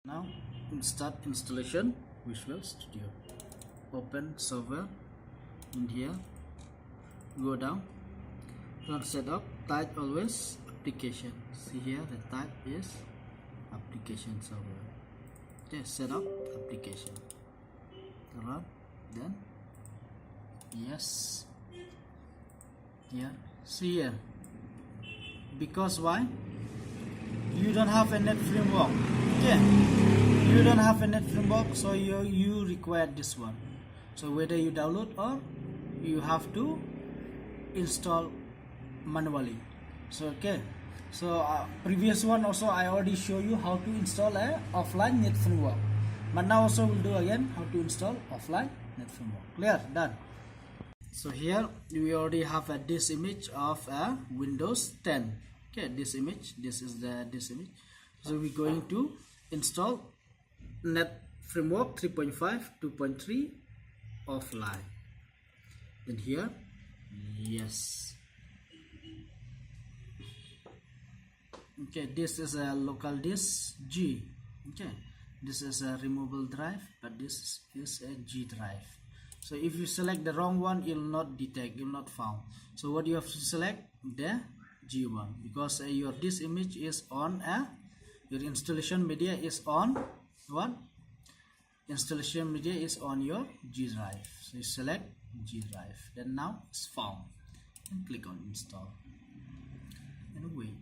Now start installation Visual Studio. Open server in here, go down, run setup, type always application. See here the type is application server. Okay, setup application. Run, then yes. Here, see here. Because why? You don't have a net framework. Okay, you don't have a net framework, so you require this one. So whether you download or you have to install manually. So okay, so previous one also I already show you how to install a offline net framework, but now also we'll do again how to install offline net framework. Clear? Done. So here we already have this image of a Windows 10. Okay, this image, this is this image. So we're going to install Net Framework 3.5 2.3 offline. Then here, yes. Okay, this is a local disk G. Okay, this is a removable drive, but this is a G drive. So if you select the wrong one, it will not detect, it will not found. So what you have to select? The G1, because your this image is on your installation media is on what? Installation media is on your G drive. So you select G drive. Then now it's found. And click on install. And wait.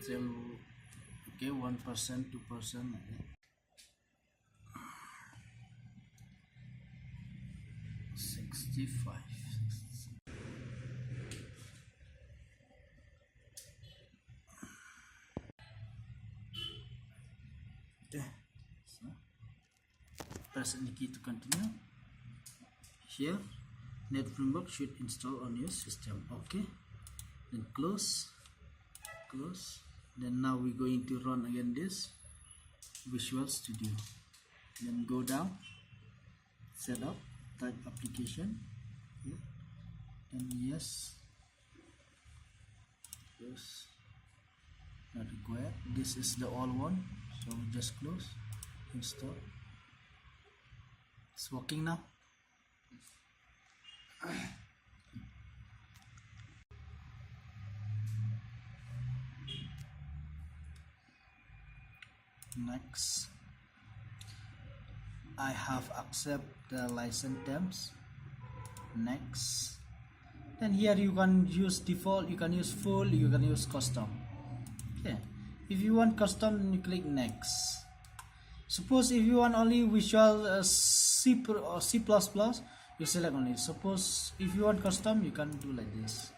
So okay, 1%, 2%. 65. Okay, so press any key to continue. Here, Net Framework should install on your system. Okay, then close. Then now we're going to run again this Visual Studio. Then go down, setup, type application. Here. And yes, not required. This is the old one, so we just close, install. It's working now. Next, I have accept the license terms. Next, then here you can use default, you can use full, you can use custom. Okay, if you want custom, you click next. Suppose if you want only Visual C or C++, you select only. Suppose if you want custom, you can do like this.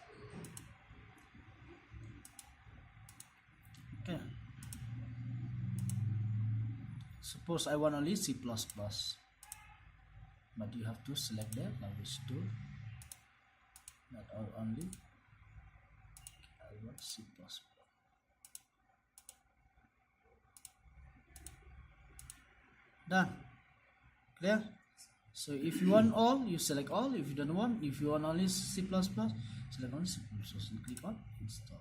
Okay, suppose I want only C++, but you have to select the language tool. Not all only. I want C++. Done. Clear? So if you want all, you select all. If you don't want, if you want only C++, select only C++. So click on install.